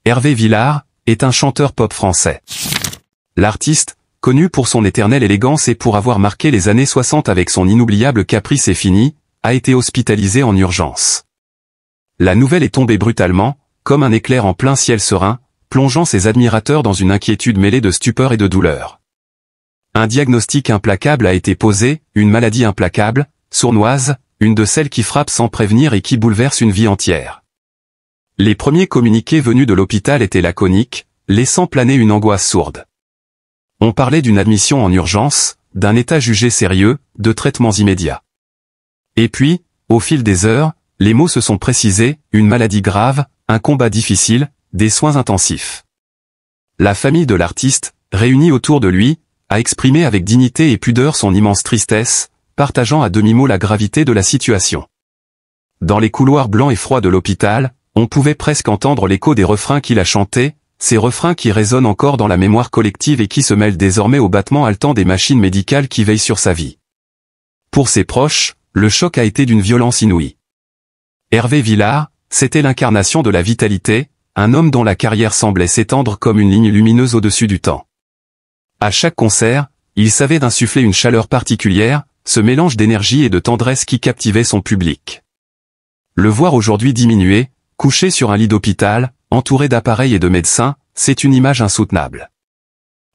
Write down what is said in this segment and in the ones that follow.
Hervé Villard est un chanteur pop français. L'artiste, connu pour son éternelle élégance et pour avoir marqué les années 60 avec son inoubliable Caprice est fini, a été hospitalisé en urgence. La nouvelle est tombée brutalement, comme un éclair en plein ciel serein, plongeant ses admirateurs dans une inquiétude mêlée de stupeur et de douleur. Un diagnostic implacable a été posé, une maladie implacable, sournoise, une de celles qui frappent sans prévenir et qui bouleverse une vie entière. Les premiers communiqués venus de l'hôpital étaient laconiques, laissant planer une angoisse sourde. On parlait d'une admission en urgence, d'un état jugé sérieux, de traitements immédiats. Et puis, au fil des heures, les mots se sont précisés, une maladie grave, un combat difficile, des soins intensifs. La famille de l'artiste, réunie autour de lui, a exprimé avec dignité et pudeur son immense tristesse, partageant à demi-mot la gravité de la situation. Dans les couloirs blancs et froids de l'hôpital, on pouvait presque entendre l'écho des refrains qu'il a chantés, ces refrains qui résonnent encore dans la mémoire collective et qui se mêlent désormais au battement haletant des machines médicales qui veillent sur sa vie. Pour ses proches, le choc a été d'une violence inouïe. Hervé Villard, c'était l'incarnation de la vitalité, un homme dont la carrière semblait s'étendre comme une ligne lumineuse au-dessus du temps. À chaque concert, il savait d'insuffler une chaleur particulière, ce mélange d'énergie et de tendresse qui captivait son public. Le voir aujourd'hui diminuer, couché sur un lit d'hôpital, entouré d'appareils et de médecins, c'est une image insoutenable.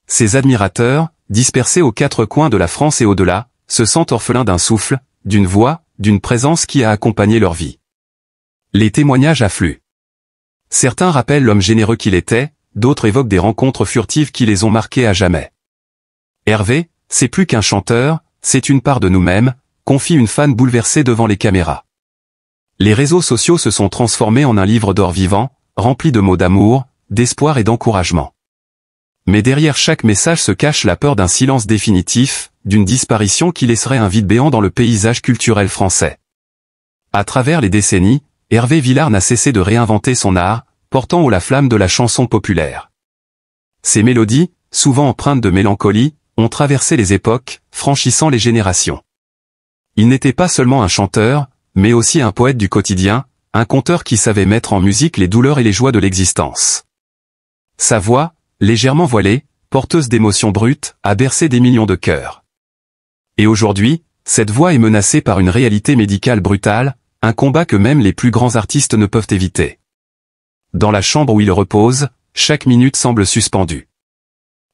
Ses admirateurs, dispersés aux quatre coins de la France et au-delà, se sentent orphelins d'un souffle, d'une voix, d'une présence qui a accompagné leur vie. Les témoignages affluent. Certains rappellent l'homme généreux qu'il était, d'autres évoquent des rencontres furtives qui les ont marqués à jamais. Hervé, c'est plus qu'un chanteur, c'est une part de nous-mêmes, confie une fan bouleversée devant les caméras. Les réseaux sociaux se sont transformés en un livre d'or vivant, rempli de mots d'amour, d'espoir et d'encouragement. Mais derrière chaque message se cache la peur d'un silence définitif, d'une disparition qui laisserait un vide béant dans le paysage culturel français. À travers les décennies, Hervé Villard n'a cessé de réinventer son art, portant haut la flamme de la chanson populaire. Ses mélodies, souvent empreintes de mélancolie, ont traversé les époques, franchissant les générations. Il n'était pas seulement un chanteur, mais aussi un poète du quotidien, un conteur qui savait mettre en musique les douleurs et les joies de l'existence. Sa voix, légèrement voilée, porteuse d'émotions brutes, a bercé des millions de cœurs. Et aujourd'hui, cette voix est menacée par une réalité médicale brutale, un combat que même les plus grands artistes ne peuvent éviter. Dans la chambre où il repose, chaque minute semble suspendue.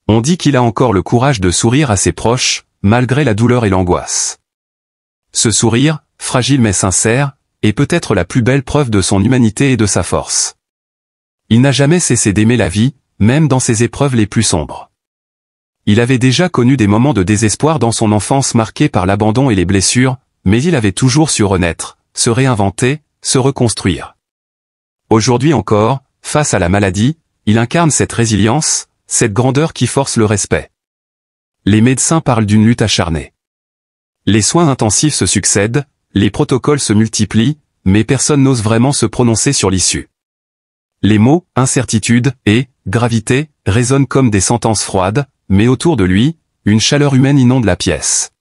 On dit qu'il a encore le courage de sourire à ses proches, malgré la douleur et l'angoisse. Ce sourire, fragile mais sincère, est peut-être la plus belle preuve de son humanité et de sa force. Il n'a jamais cessé d'aimer la vie, même dans ses épreuves les plus sombres. Il avait déjà connu des moments de désespoir dans son enfance marqués par l'abandon et les blessures, mais il avait toujours su renaître, se réinventer, se reconstruire. Aujourd'hui encore, face à la maladie, il incarne cette résilience, cette grandeur qui force le respect. Les médecins parlent d'une lutte acharnée. Les soins intensifs se succèdent, les protocoles se multiplient, mais personne n'ose vraiment se prononcer sur l'issue. Les mots « incertitude » et « gravité » résonnent comme des sentences froides, mais autour de lui, une chaleur humaine inonde la pièce.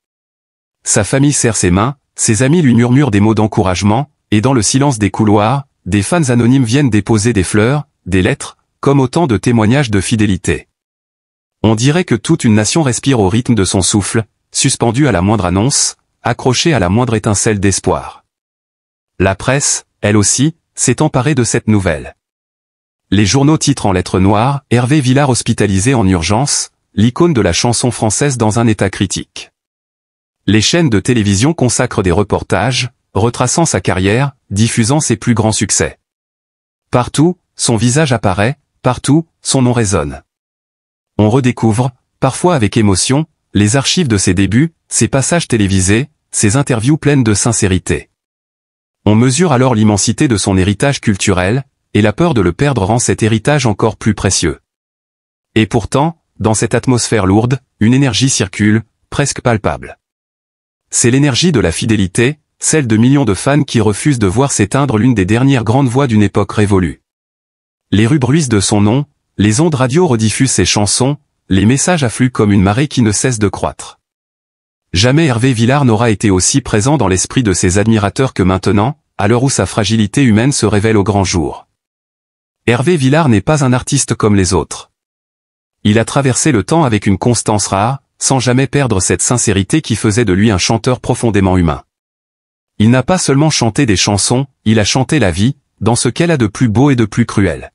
Sa famille serre ses mains, ses amis lui murmurent des mots d'encouragement, et dans le silence des couloirs, des fans anonymes viennent déposer des fleurs, des lettres, comme autant de témoignages de fidélité. On dirait que toute une nation respire au rythme de son souffle, suspendue à la moindre annonce, accrochée à la moindre étincelle d'espoir. La presse, elle aussi, s'est emparée de cette nouvelle. Les journaux titrent en lettres noires « Hervé Villard hospitalisé en urgence », l'icône de la chanson française dans un état critique. Les chaînes de télévision consacrent des reportages, retraçant sa carrière, diffusant ses plus grands succès. Partout, son visage apparaît, partout, son nom résonne. On redécouvre, parfois avec émotion, les archives de ses débuts, ses passages télévisés, ses interviews pleines de sincérité. On mesure alors l'immensité de son héritage culturel, et la peur de le perdre rend cet héritage encore plus précieux. Et pourtant, dans cette atmosphère lourde, une énergie circule, presque palpable. C'est l'énergie de la fidélité, celle de millions de fans qui refusent de voir s'éteindre l'une des dernières grandes voix d'une époque révolue. Les rues bruissent de son nom, les ondes radio rediffusent ses chansons, les messages affluent comme une marée qui ne cesse de croître. Jamais Hervé Villard n'aura été aussi présent dans l'esprit de ses admirateurs que maintenant, à l'heure où sa fragilité humaine se révèle au grand jour. Hervé Villard n'est pas un artiste comme les autres. Il a traversé le temps avec une constance rare, sans jamais perdre cette sincérité qui faisait de lui un chanteur profondément humain. Il n'a pas seulement chanté des chansons, il a chanté la vie, dans ce qu'elle a de plus beau et de plus cruel.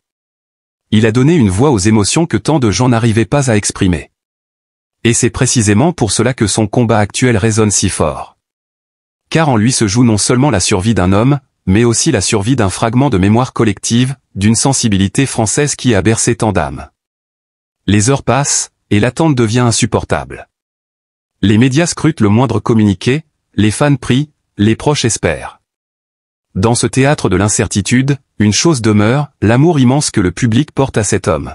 Il a donné une voix aux émotions que tant de gens n'arrivaient pas à exprimer. Et c'est précisément pour cela que son combat actuel résonne si fort. Car en lui se joue non seulement la survie d'un homme, mais aussi la survie d'un fragment de mémoire collective, d'une sensibilité française qui a bercé tant d'âmes. Les heures passent, et l'attente devient insupportable. Les médias scrutent le moindre communiqué, les fans prient, les proches espèrent. Dans ce théâtre de l'incertitude, une chose demeure, l'amour immense que le public porte à cet homme.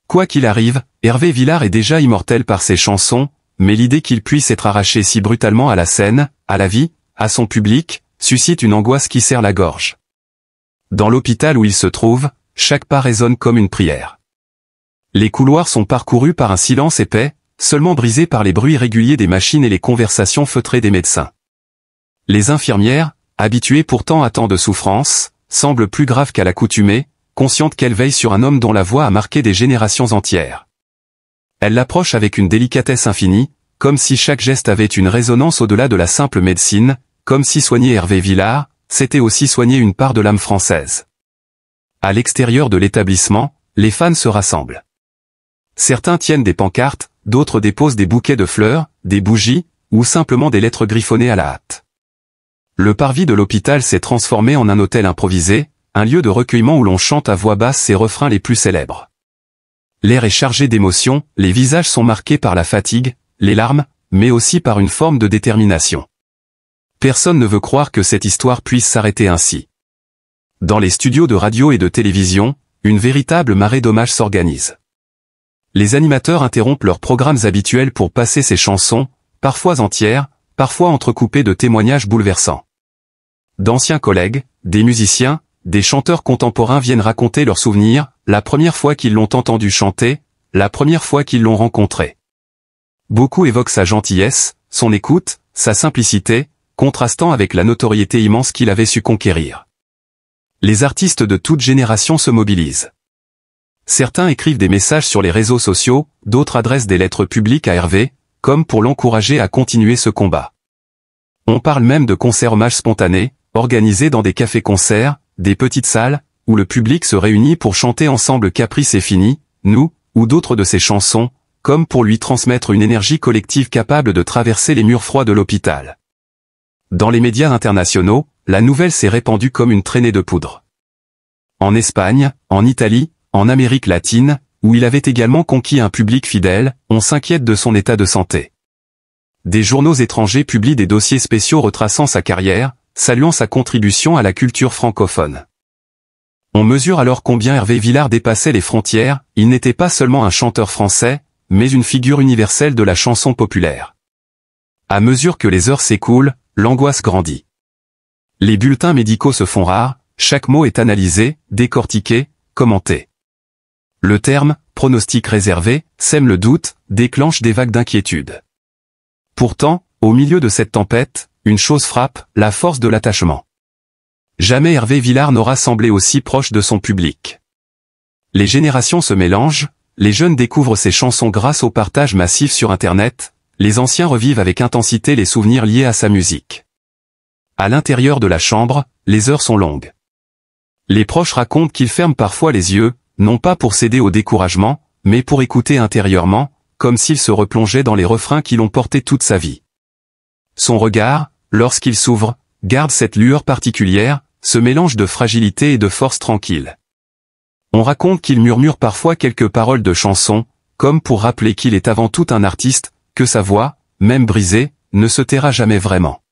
Quoi qu'il arrive, Hervé Villard est déjà immortel par ses chansons, mais l'idée qu'il puisse être arraché si brutalement à la scène, à la vie, à son public, suscite une angoisse qui serre la gorge. Dans l'hôpital où il se trouve, chaque pas résonne comme une prière. Les couloirs sont parcourus par un silence épais, seulement brisé par les bruits réguliers des machines et les conversations feutrées des médecins. Les infirmières, habituées pourtant à tant de souffrances, semblent plus graves qu'à l'accoutumée, conscientes qu'elles veillent sur un homme dont la voix a marqué des générations entières. Elles l'approchent avec une délicatesse infinie, comme si chaque geste avait une résonance au-delà de la simple médecine, comme si soigner Hervé Villard, c'était aussi soigner une part de l'âme française. À l'extérieur de l'établissement, les fans se rassemblent. Certains tiennent des pancartes, d'autres déposent des bouquets de fleurs, des bougies, ou simplement des lettres griffonnées à la hâte. Le parvis de l'hôpital s'est transformé en un hôtel improvisé, un lieu de recueillement où l'on chante à voix basse ses refrains les plus célèbres. L'air est chargé d'émotions, les visages sont marqués par la fatigue, les larmes, mais aussi par une forme de détermination. Personne ne veut croire que cette histoire puisse s'arrêter ainsi. Dans les studios de radio et de télévision, une véritable marée d'hommages s'organise. Les animateurs interrompent leurs programmes habituels pour passer ces chansons, parfois entières, parfois entrecoupées de témoignages bouleversants. D'anciens collègues, des musiciens, des chanteurs contemporains viennent raconter leurs souvenirs, la première fois qu'ils l'ont entendu chanter, la première fois qu'ils l'ont rencontré. Beaucoup évoquent sa gentillesse, son écoute, sa simplicité, contrastant avec la notoriété immense qu'il avait su conquérir. Les artistes de toute génération se mobilisent. Certains écrivent des messages sur les réseaux sociaux, d'autres adressent des lettres publiques à Hervé, comme pour l'encourager à continuer ce combat. On parle même de concerts hommages spontanés, organisés dans des cafés-concerts, des petites salles, où le public se réunit pour chanter ensemble Caprice est fini, Nous, ou d'autres de ses chansons, comme pour lui transmettre une énergie collective capable de traverser les murs froids de l'hôpital. Dans les médias internationaux, la nouvelle s'est répandue comme une traînée de poudre. En Espagne, en Italie, en Amérique latine, où il avait également conquis un public fidèle, on s'inquiète de son état de santé. Des journaux étrangers publient des dossiers spéciaux retraçant sa carrière, saluant sa contribution à la culture francophone. On mesure alors combien Hervé Villard dépassait les frontières, il n'était pas seulement un chanteur français, mais une figure universelle de la chanson populaire. À mesure que les heures s'écoulent, l'angoisse grandit. Les bulletins médicaux se font rares, chaque mot est analysé, décortiqué, commenté. Le terme « pronostic réservé » sème le doute, déclenche des vagues d'inquiétude. Pourtant, au milieu de cette tempête, une chose frappe, la force de l'attachement. Jamais Hervé Villard n'aura semblé aussi proche de son public. Les générations se mélangent, les jeunes découvrent ses chansons grâce au partage massif sur Internet, les anciens revivent avec intensité les souvenirs liés à sa musique. À l'intérieur de la chambre, les heures sont longues. Les proches racontent qu'ils ferment parfois les yeux, non pas pour céder au découragement, mais pour écouter intérieurement, comme s'ils se replongeaient dans les refrains qui l'ont porté toute sa vie. Son regard, lorsqu'il s'ouvre, garde cette lueur particulière, ce mélange de fragilité et de force tranquille. On raconte qu'il murmure parfois quelques paroles de chansons, comme pour rappeler qu'il est avant tout un artiste, que sa voix, même brisée, ne se taira jamais vraiment.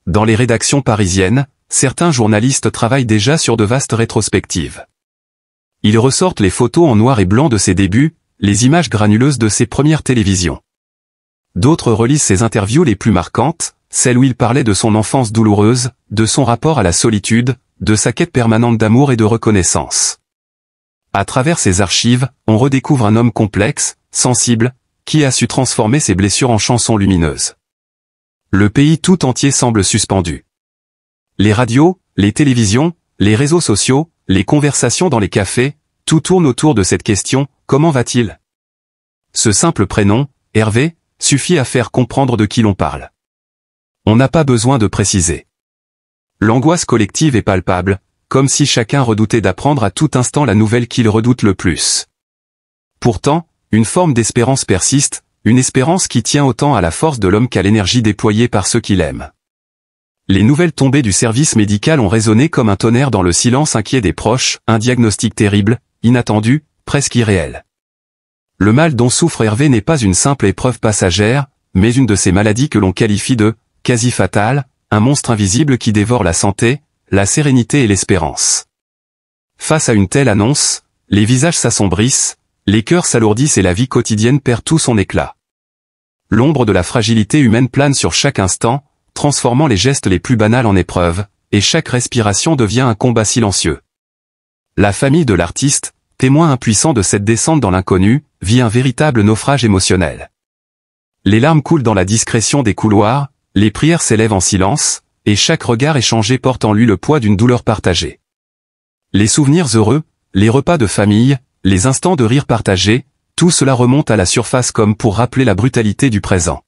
Dans les rédactions parisiennes, certains journalistes travaillent déjà sur de vastes rétrospectives. Ils ressortent les photos en noir et blanc de ses débuts, les images granuleuses de ses premières télévisions. D'autres relisent ses interviews les plus marquantes, celles où il parlait de son enfance douloureuse, de son rapport à la solitude, de sa quête permanente d'amour et de reconnaissance. À travers ces archives, on redécouvre un homme complexe, sensible, qui a su transformer ses blessures en chansons lumineuses. Le pays tout entier semble suspendu. Les radios, les télévisions, les réseaux sociaux, les conversations dans les cafés, tout tourne autour de cette question, comment va-t-il? Ce simple prénom, Hervé, suffit à faire comprendre de qui l'on parle. On n'a pas besoin de préciser. L'angoisse collective est palpable, comme si chacun redoutait d'apprendre à tout instant la nouvelle qu'il redoute le plus. Pourtant, une forme d'espérance persiste, une espérance qui tient autant à la force de l'homme qu'à l'énergie déployée par ceux qui l'aiment. Les nouvelles tombées du service médical ont résonné comme un tonnerre dans le silence inquiet des proches, un diagnostic terrible, inattendu, presque irréel. Le mal dont souffre Hervé n'est pas une simple épreuve passagère, mais une de ces maladies que l'on qualifie de « quasi fatale », un monstre invisible qui dévore la santé, la sérénité et l'espérance. Face à une telle annonce, les visages s'assombrissent, les cœurs s'alourdissent et la vie quotidienne perd tout son éclat. L'ombre de la fragilité humaine plane sur chaque instant, transformant les gestes les plus banals en épreuves, et chaque respiration devient un combat silencieux. La famille de l'artiste, témoin impuissant de cette descente dans l'inconnu, vit un véritable naufrage émotionnel. Les larmes coulent dans la discrétion des couloirs, les prières s'élèvent en silence, et chaque regard échangé porte en lui le poids d'une douleur partagée. Les souvenirs heureux, les repas de famille, les instants de rire partagés, tout cela remonte à la surface comme pour rappeler la brutalité du présent.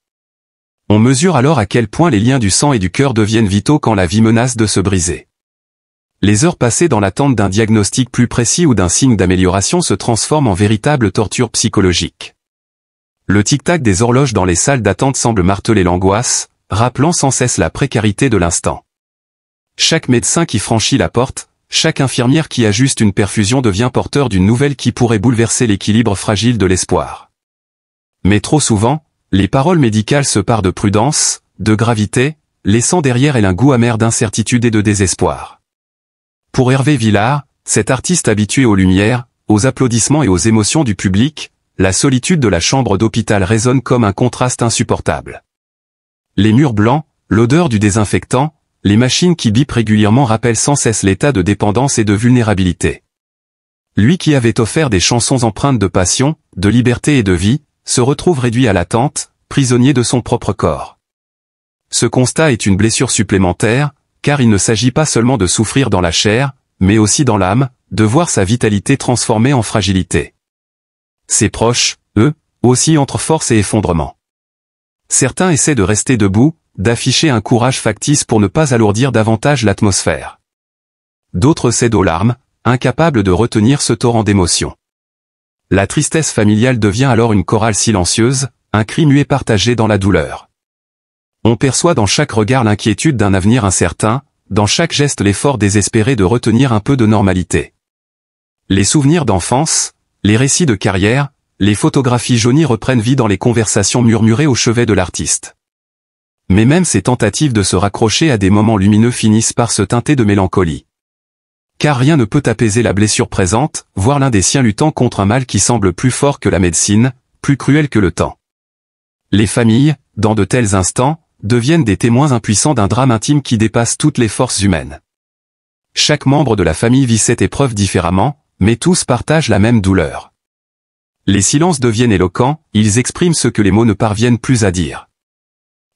On mesure alors à quel point les liens du sang et du cœur deviennent vitaux quand la vie menace de se briser. Les heures passées dans l'attente d'un diagnostic plus précis ou d'un signe d'amélioration se transforment en véritable torture psychologique. Le tic-tac des horloges dans les salles d'attente semble marteler l'angoisse, rappelant sans cesse la précarité de l'instant. Chaque médecin qui franchit la porte, chaque infirmière qui ajuste une perfusion devient porteur d'une nouvelle qui pourrait bouleverser l'équilibre fragile de l'espoir. Mais trop souvent, les paroles médicales se parent de prudence, de gravité, laissant derrière elles un goût amer d'incertitude et de désespoir. Pour Hervé Villard, cet artiste habitué aux lumières, aux applaudissements et aux émotions du public, la solitude de la chambre d'hôpital résonne comme un contraste insupportable. Les murs blancs, l'odeur du désinfectant, les machines qui bipent régulièrement rappellent sans cesse l'état de dépendance et de vulnérabilité. Lui qui avait offert des chansons empreintes de passion, de liberté et de vie, se retrouve réduit à l'attente, prisonnier de son propre corps. Ce constat est une blessure supplémentaire, car il ne s'agit pas seulement de souffrir dans la chair, mais aussi dans l'âme, de voir sa vitalité transformée en fragilité. Ses proches, eux, aussi entre force et effondrement. Certains essaient de rester debout, d'afficher un courage factice pour ne pas alourdir davantage l'atmosphère. D'autres cèdent aux larmes, incapables de retenir ce torrent d'émotions. La tristesse familiale devient alors une chorale silencieuse, un cri muet partagé dans la douleur. On perçoit dans chaque regard l'inquiétude d'un avenir incertain, dans chaque geste l'effort désespéré de retenir un peu de normalité. Les souvenirs d'enfance, les récits de carrière, les photographies jaunies reprennent vie dans les conversations murmurées au chevet de l'artiste. Mais même ces tentatives de se raccrocher à des moments lumineux finissent par se teinter de mélancolie. Car rien ne peut apaiser la blessure présente, voir l'un des siens luttant contre un mal qui semble plus fort que la médecine, plus cruel que le temps. Les familles, dans de tels instants, deviennent des témoins impuissants d'un drame intime qui dépasse toutes les forces humaines. Chaque membre de la famille vit cette épreuve différemment, mais tous partagent la même douleur. Les silences deviennent éloquents, ils expriment ce que les mots ne parviennent plus à dire.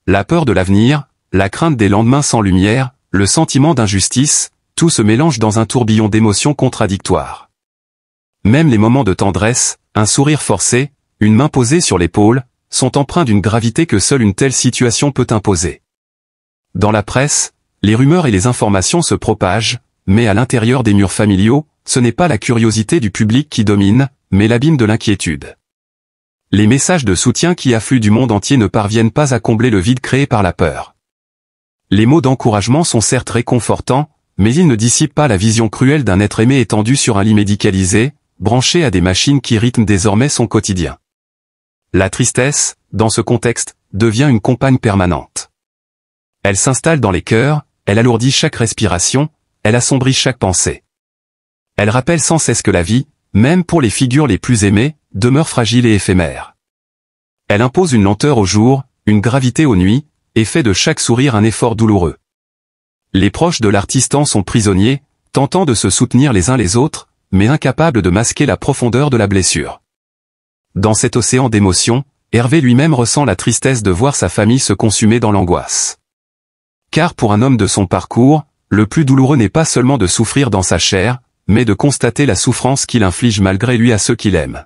La peur de l'avenir, la crainte des lendemains sans lumière, le sentiment d'injustice, tout se mélange dans un tourbillon d'émotions contradictoires. Même les moments de tendresse, un sourire forcé, une main posée sur l'épaule, sont empreints d'une gravité que seule une telle situation peut imposer. Dans la presse, les rumeurs et les informations se propagent, mais à l'intérieur des murs familiaux, ce n'est pas la curiosité du public qui domine, mais l'abîme de l'inquiétude. Les messages de soutien qui affluent du monde entier ne parviennent pas à combler le vide créé par la peur. Les mots d'encouragement sont certes réconfortants, mais ils ne dissipent pas la vision cruelle d'un être aimé étendu sur un lit médicalisé, branché à des machines qui rythment désormais son quotidien. La tristesse, dans ce contexte, devient une compagne permanente. Elle s'installe dans les cœurs, elle alourdit chaque respiration, elle assombrit chaque pensée. Elle rappelle sans cesse que la vie, même pour les figures les plus aimées, demeure fragile et éphémère. Elle impose une lenteur au jour, une gravité aux nuits, et fait de chaque sourire un effort douloureux. Les proches de l'artiste en sont prisonniers, tentant de se soutenir les uns les autres, mais incapables de masquer la profondeur de la blessure. Dans cet océan d'émotions, Hervé lui-même ressent la tristesse de voir sa famille se consumer dans l'angoisse. Car pour un homme de son parcours, le plus douloureux n'est pas seulement de souffrir dans sa chair, mais de constater la souffrance qu'il inflige malgré lui à ceux qu'il aime.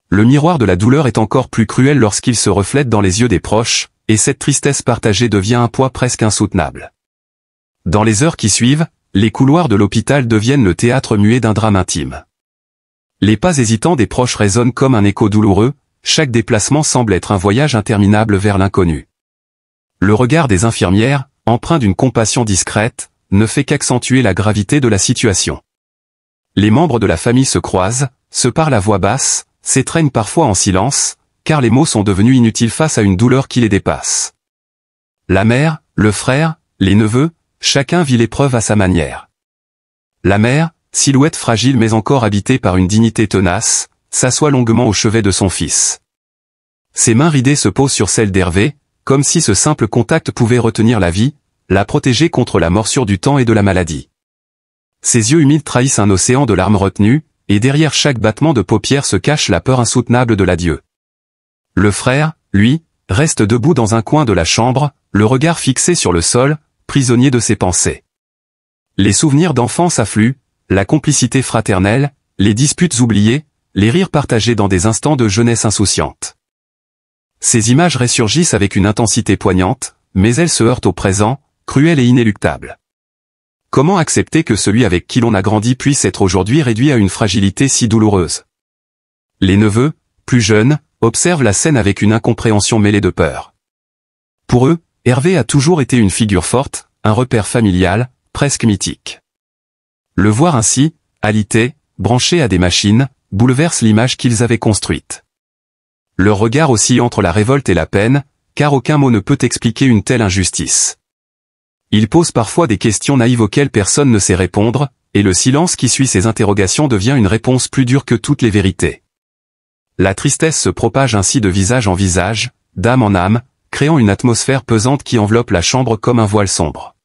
Le miroir de la douleur est encore plus cruel lorsqu'il se reflète dans les yeux des proches, et cette tristesse partagée devient un poids presque insoutenable. Dans les heures qui suivent, les couloirs de l'hôpital deviennent le théâtre muet d'un drame intime. Les pas hésitants des proches résonnent comme un écho douloureux, chaque déplacement semble être un voyage interminable vers l'inconnu. Le regard des infirmières, empreint d'une compassion discrète, ne fait qu'accentuer la gravité de la situation. Les membres de la famille se croisent, se parlent à voix basse, s'étreignent parfois en silence, car les mots sont devenus inutiles face à une douleur qui les dépasse. La mère, le frère, les neveux, chacun vit l'épreuve à sa manière. La mère, silhouette fragile mais encore habitée par une dignité tenace, s'assoit longuement au chevet de son fils. Ses mains ridées se posent sur celles d'Hervé, comme si ce simple contact pouvait retenir la vie, la protéger contre la morsure du temps et de la maladie. Ses yeux humides trahissent un océan de larmes retenues, et derrière chaque battement de paupières se cache la peur insoutenable de l'adieu. Le frère, lui, reste debout dans un coin de la chambre, le regard fixé sur le sol, prisonnier de ses pensées. Les souvenirs d'enfance affluent, la complicité fraternelle, les disputes oubliées, les rires partagés dans des instants de jeunesse insouciante. Ces images ressurgissent avec une intensité poignante, mais elles se heurtent au présent, cruel et inéluctable. Comment accepter que celui avec qui l'on a grandi puisse être aujourd'hui réduit à une fragilité si douloureuse? Les neveux, plus jeunes, observent la scène avec une incompréhension mêlée de peur. Pour eux, Hervé a toujours été une figure forte, un repère familial, presque mythique. Le voir ainsi, alité, branché à des machines, bouleverse l'image qu'ils avaient construite. Leur regard oscille entre la révolte et la peine, car aucun mot ne peut expliquer une telle injustice. Ils posent parfois des questions naïves auxquelles personne ne sait répondre, et le silence qui suit ces interrogations devient une réponse plus dure que toutes les vérités. La tristesse se propage ainsi de visage en visage, d'âme en âme, créant une atmosphère pesante qui enveloppe la chambre comme un voile sombre.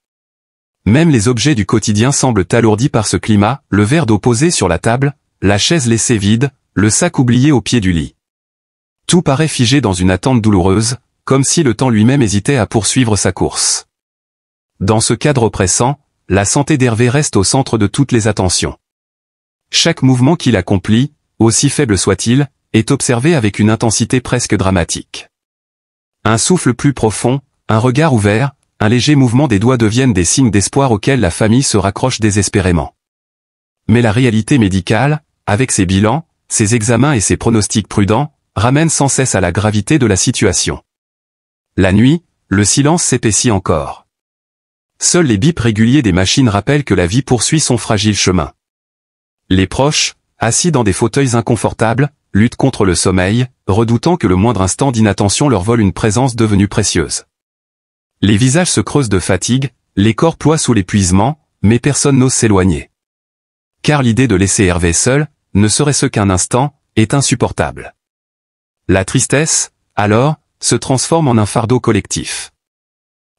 Même les objets du quotidien semblent alourdis par ce climat, le verre d'eau posé sur la table, la chaise laissée vide, le sac oublié au pied du lit. Tout paraît figé dans une attente douloureuse, comme si le temps lui-même hésitait à poursuivre sa course. Dans ce cadre oppressant, la santé d'Hervé reste au centre de toutes les attentions. Chaque mouvement qu'il accomplit, aussi faible soit-il, est observé avec une intensité presque dramatique. Un souffle plus profond, un regard ouvert, un léger mouvement des doigts deviennent des signes d'espoir auxquels la famille se raccroche désespérément. Mais la réalité médicale, avec ses bilans, ses examens et ses pronostics prudents, ramène sans cesse à la gravité de la situation. La nuit, le silence s'épaissit encore. Seuls les bips réguliers des machines rappellent que la vie poursuit son fragile chemin. Les proches, assis dans des fauteuils inconfortables, luttent contre le sommeil, redoutant que le moindre instant d'inattention leur vole une présence devenue précieuse. Les visages se creusent de fatigue, les corps ploient sous l'épuisement, mais personne n'ose s'éloigner. Car l'idée de laisser Hervé seul, ne serait-ce qu'un instant, est insupportable. La tristesse, alors, se transforme en un fardeau collectif.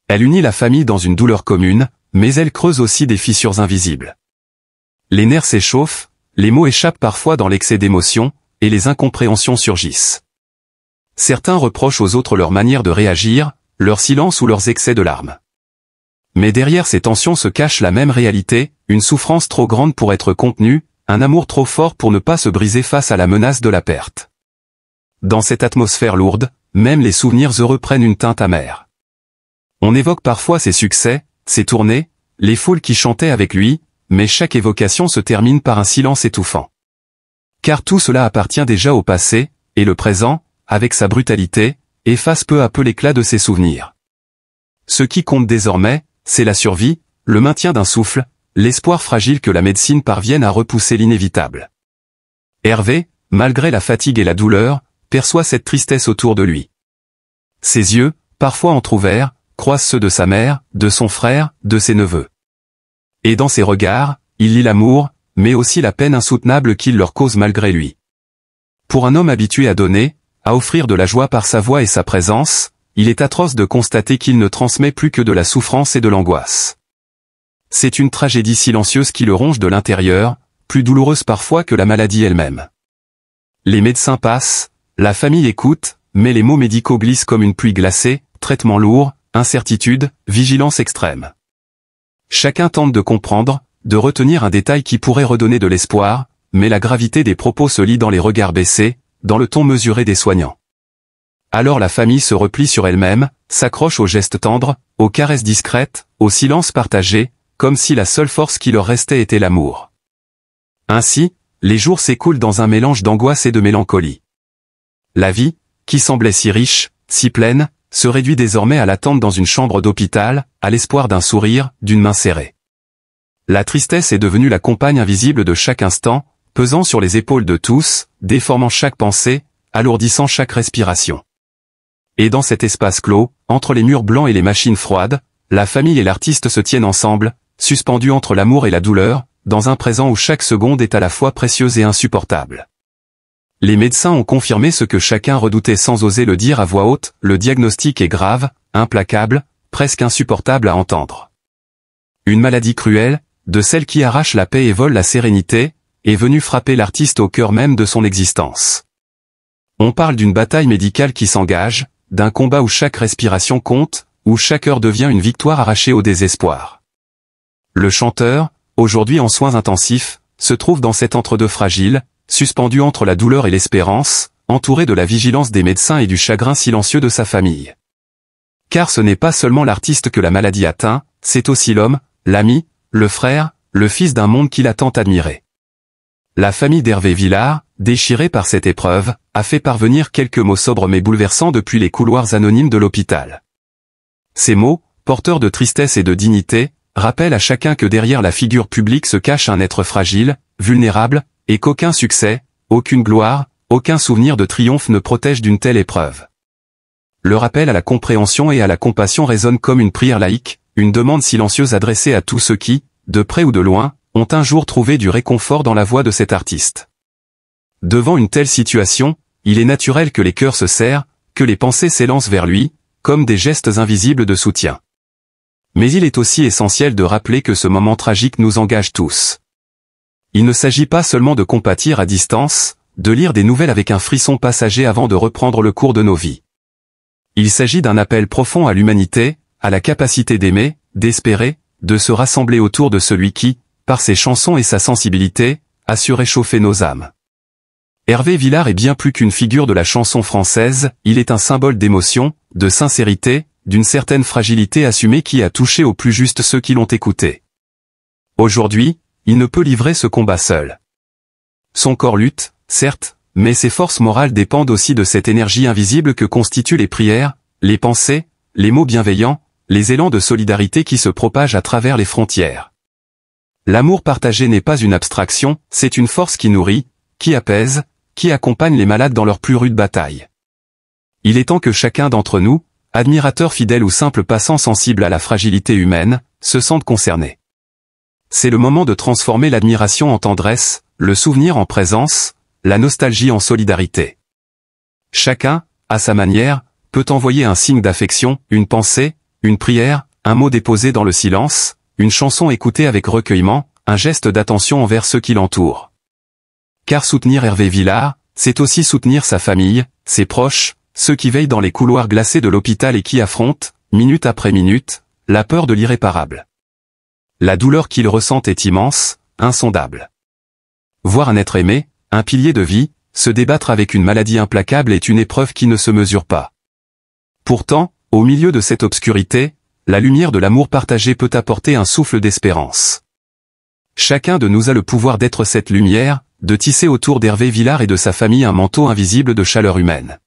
Elle unit la famille dans une douleur commune, mais elle creuse aussi des fissures invisibles. Les nerfs s'échauffent, les mots échappent parfois dans l'excès d'émotion, et les incompréhensions surgissent. Certains reprochent aux autres leur manière de réagir, leur silence ou leurs excès de larmes. Mais derrière ces tensions se cache la même réalité, une souffrance trop grande pour être contenue, un amour trop fort pour ne pas se briser face à la menace de la perte. Dans cette atmosphère lourde, même les souvenirs heureux prennent une teinte amère. On évoque parfois ses succès, ses tournées, les foules qui chantaient avec lui, mais chaque évocation se termine par un silence étouffant. Car tout cela appartient déjà au passé, et le présent, avec sa brutalité, efface peu à peu l'éclat de ses souvenirs. Ce qui compte désormais, c'est la survie, le maintien d'un souffle, l'espoir fragile que la médecine parvienne à repousser l'inévitable. Hervé, malgré la fatigue et la douleur, perçoit cette tristesse autour de lui. Ses yeux, parfois entr'ouverts, croisent ceux de sa mère, de son frère, de ses neveux. Et dans ses regards, il lit l'amour, mais aussi la peine insoutenable qu'il leur cause malgré lui. Pour un homme habitué à donner, à offrir de la joie par sa voix et sa présence, il est atroce de constater qu'il ne transmet plus que de la souffrance et de l'angoisse. C'est une tragédie silencieuse qui le ronge de l'intérieur, plus douloureuse parfois que la maladie elle-même. Les médecins passent, la famille écoute, mais les mots médicaux glissent comme une pluie glacée, traitement lourd, incertitude, vigilance extrême. Chacun tente de comprendre, de retenir un détail qui pourrait redonner de l'espoir, mais la gravité des propos se lit dans les regards baissés, dans le ton mesuré des soignants. Alors la famille se replie sur elle-même, s'accroche aux gestes tendres, aux caresses discrètes, au silence partagé, comme si la seule force qui leur restait était l'amour. Ainsi, les jours s'écoulent dans un mélange d'angoisse et de mélancolie. La vie, qui semblait si riche, si pleine, se réduit désormais à l'attente dans une chambre d'hôpital, à l'espoir d'un sourire, d'une main serrée. La tristesse est devenue la compagne invisible de chaque instant, pesant sur les épaules de tous, déformant chaque pensée, alourdissant chaque respiration. Et dans cet espace clos, entre les murs blancs et les machines froides, la famille et l'artiste se tiennent ensemble, suspendus entre l'amour et la douleur, dans un présent où chaque seconde est à la fois précieuse et insupportable. Les médecins ont confirmé ce que chacun redoutait sans oser le dire à voix haute, le diagnostic est grave, implacable, presque insupportable à entendre. Une maladie cruelle, de celle qui arrache la paix et vole la sérénité, est venue frapper l'artiste au cœur même de son existence. On parle d'une bataille médicale qui s'engage, d'un combat où chaque respiration compte, où chaque heure devient une victoire arrachée au désespoir. Le chanteur, aujourd'hui en soins intensifs, se trouve dans cet entre-deux fragile, suspendu entre la douleur et l'espérance, entouré de la vigilance des médecins et du chagrin silencieux de sa famille. Car ce n'est pas seulement l'artiste que la maladie atteint, c'est aussi l'homme, l'ami, le frère, le fils d'un monde qu'il a tant admiré. La famille d'Hervé Villard, déchirée par cette épreuve, a fait parvenir quelques mots sobres mais bouleversants depuis les couloirs anonymes de l'hôpital. Ces mots, porteurs de tristesse et de dignité, rappellent à chacun que derrière la figure publique se cache un être fragile, vulnérable, et qu'aucun succès, aucune gloire, aucun souvenir de triomphe ne protège d'une telle épreuve. Le rappel à la compréhension et à la compassion résonne comme une prière laïque, une demande silencieuse adressée à tous ceux qui, de près ou de loin, ont un jour trouvé du réconfort dans la voix de cet artiste. Devant une telle situation, il est naturel que les cœurs se serrent, que les pensées s'élancent vers lui, comme des gestes invisibles de soutien. Mais il est aussi essentiel de rappeler que ce moment tragique nous engage tous. Il ne s'agit pas seulement de compatir à distance, de lire des nouvelles avec un frisson passager avant de reprendre le cours de nos vies. Il s'agit d'un appel profond à l'humanité, à la capacité d'aimer, d'espérer, de se rassembler autour de celui qui, par ses chansons et sa sensibilité, a su réchauffer nos âmes. Hervé Villard est bien plus qu'une figure de la chanson française, il est un symbole d'émotion, de sincérité, d'une certaine fragilité assumée qui a touché au plus juste ceux qui l'ont écouté. Aujourd'hui, il ne peut livrer ce combat seul. Son corps lutte, certes, mais ses forces morales dépendent aussi de cette énergie invisible que constituent les prières, les pensées, les mots bienveillants, les élans de solidarité qui se propagent à travers les frontières. L'amour partagé n'est pas une abstraction, c'est une force qui nourrit, qui apaise, qui accompagne les malades dans leur plus rude bataille. Il est temps que chacun d'entre nous, admirateur fidèle ou simple passant sensible à la fragilité humaine, se sente concerné. C'est le moment de transformer l'admiration en tendresse, le souvenir en présence, la nostalgie en solidarité. Chacun, à sa manière, peut envoyer un signe d'affection, une pensée, une prière, un mot déposé dans le silence, une chanson écoutée avec recueillement, un geste d'attention envers ceux qui l'entourent. Car soutenir Hervé Villard, c'est aussi soutenir sa famille, ses proches, ceux qui veillent dans les couloirs glacés de l'hôpital et qui affrontent, minute après minute, la peur de l'irréparable. La douleur qu'ils ressentent est immense, insondable. Voir un être aimé, un pilier de vie, se débattre avec une maladie implacable est une épreuve qui ne se mesure pas. Pourtant, au milieu de cette obscurité, la lumière de l'amour partagé peut apporter un souffle d'espérance. Chacun de nous a le pouvoir d'être cette lumière, de tisser autour d'Hervé Villard et de sa famille un manteau invisible de chaleur humaine.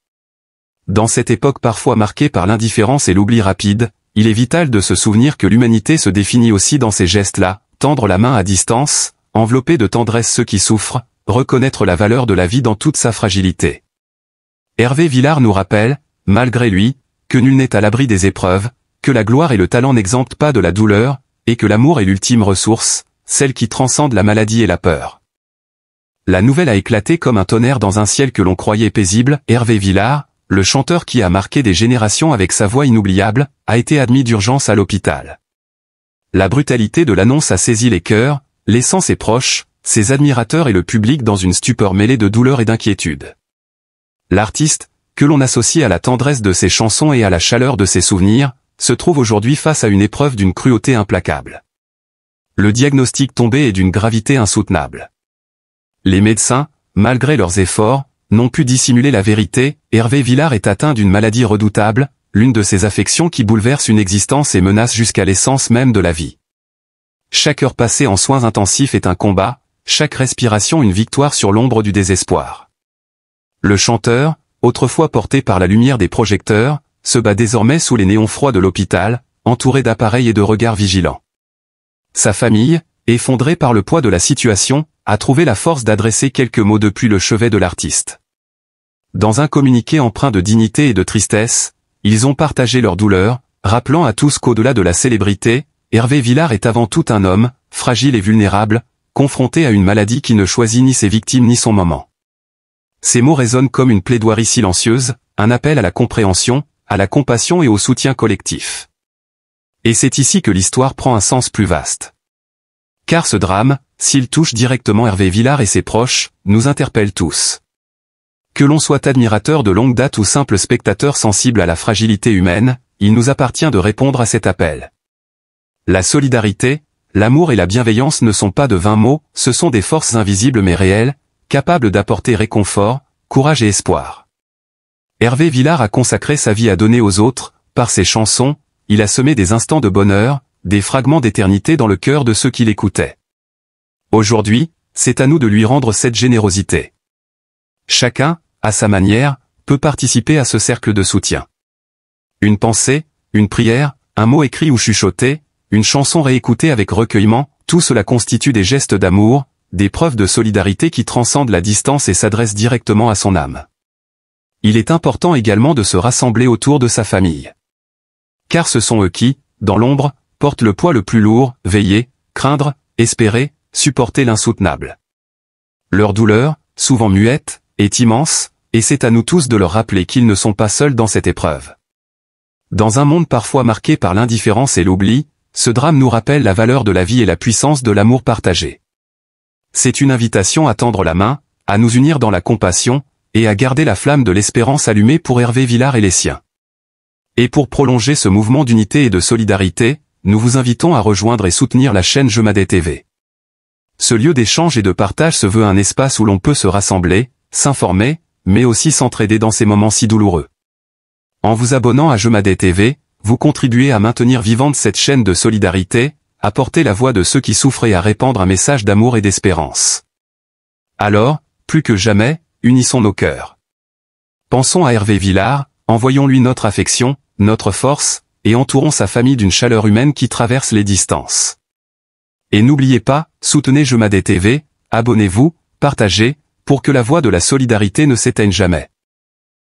Dans cette époque parfois marquée par l'indifférence et l'oubli rapide, il est vital de se souvenir que l'humanité se définit aussi dans ces gestes-là, tendre la main à distance, envelopper de tendresse ceux qui souffrent, reconnaître la valeur de la vie dans toute sa fragilité. Hervé Villard nous rappelle, malgré lui, que nul n'est à l'abri des épreuves, que la gloire et le talent n'exemptent pas de la douleur, et que l'amour est l'ultime ressource, celle qui transcende la maladie et la peur. La nouvelle a éclaté comme un tonnerre dans un ciel que l'on croyait paisible. Hervé Villard, le chanteur qui a marqué des générations avec sa voix inoubliable, a été admis d'urgence à l'hôpital. La brutalité de l'annonce a saisi les cœurs, laissant ses proches, ses admirateurs et le public dans une stupeur mêlée de douleur et d'inquiétude. L'artiste, que l'on associe à la tendresse de ses chansons et à la chaleur de ses souvenirs, se trouve aujourd'hui face à une épreuve d'une cruauté implacable. Le diagnostic tombé est d'une gravité insoutenable. Les médecins, malgré leurs efforts, n'ont pu dissimuler la vérité. Hervé Villard est atteint d'une maladie redoutable, l'une de ces affections qui bouleverse une existence et menace jusqu'à l'essence même de la vie. Chaque heure passée en soins intensifs est un combat, chaque respiration une victoire sur l'ombre du désespoir. Le chanteur, autrefois porté par la lumière des projecteurs, se bat désormais sous les néons froids de l'hôpital, entouré d'appareils et de regards vigilants. Sa famille, effondrée par le poids de la situation, a trouvé la force d'adresser quelques mots depuis le chevet de l'artiste. Dans un communiqué empreint de dignité et de tristesse, ils ont partagé leur douleur, rappelant à tous qu'au-delà de la célébrité, Hervé Villard est avant tout un homme, fragile et vulnérable, confronté à une maladie qui ne choisit ni ses victimes ni son moment. Ces mots résonnent comme une plaidoirie silencieuse, un appel à la compréhension, à la compassion et au soutien collectif. Et c'est ici que l'histoire prend un sens plus vaste. Car ce drame, s'il touche directement Hervé Villard et ses proches, nous interpelle tous. Que l'on soit admirateur de longue date ou simple spectateur sensible à la fragilité humaine, il nous appartient de répondre à cet appel. La solidarité, l'amour et la bienveillance ne sont pas de vains mots, ce sont des forces invisibles mais réelles, capables d'apporter réconfort, courage et espoir. Hervé Villard a consacré sa vie à donner aux autres, par ses chansons, il a semé des instants de bonheur, des fragments d'éternité dans le cœur de ceux qui l'écoutaient. Aujourd'hui, c'est à nous de lui rendre cette générosité. Chacun, à sa manière, peut participer à ce cercle de soutien. Une pensée, une prière, un mot écrit ou chuchoté, une chanson réécoutée avec recueillement, tout cela constitue des gestes d'amour, des preuves de solidarité qui transcendent la distance et s'adressent directement à son âme. Il est important également de se rassembler autour de sa famille. Car ce sont eux qui, dans l'ombre, portent le poids le plus lourd, veiller, craindre, espérer, supporter l'insoutenable. Leur douleur, souvent muette, est immense, et c'est à nous tous de leur rappeler qu'ils ne sont pas seuls dans cette épreuve. Dans un monde parfois marqué par l'indifférence et l'oubli, ce drame nous rappelle la valeur de la vie et la puissance de l'amour partagé. C'est une invitation à tendre la main, à nous unir dans la compassion, et à garder la flamme de l'espérance allumée pour Hervé Villard et les siens. Et pour prolonger ce mouvement d'unité et de solidarité, nous vous invitons à rejoindre et soutenir la chaîne Jemadé TV. Ce lieu d'échange et de partage se veut un espace où l'on peut se rassembler, s'informer, mais aussi s'entraider dans ces moments si douloureux. En vous abonnant à Jemadé TV, vous contribuez à maintenir vivante cette chaîne de solidarité, à porter la voix de ceux qui souffrent et à répandre un message d'amour et d'espérance. Alors, plus que jamais, unissons nos cœurs. Pensons à Hervé Villard, envoyons-lui notre affection, notre force, et entourons sa famille d'une chaleur humaine qui traverse les distances. Et n'oubliez pas, soutenez Jemadé TV, abonnez-vous, partagez, pour que la voix de la solidarité ne s'éteigne jamais.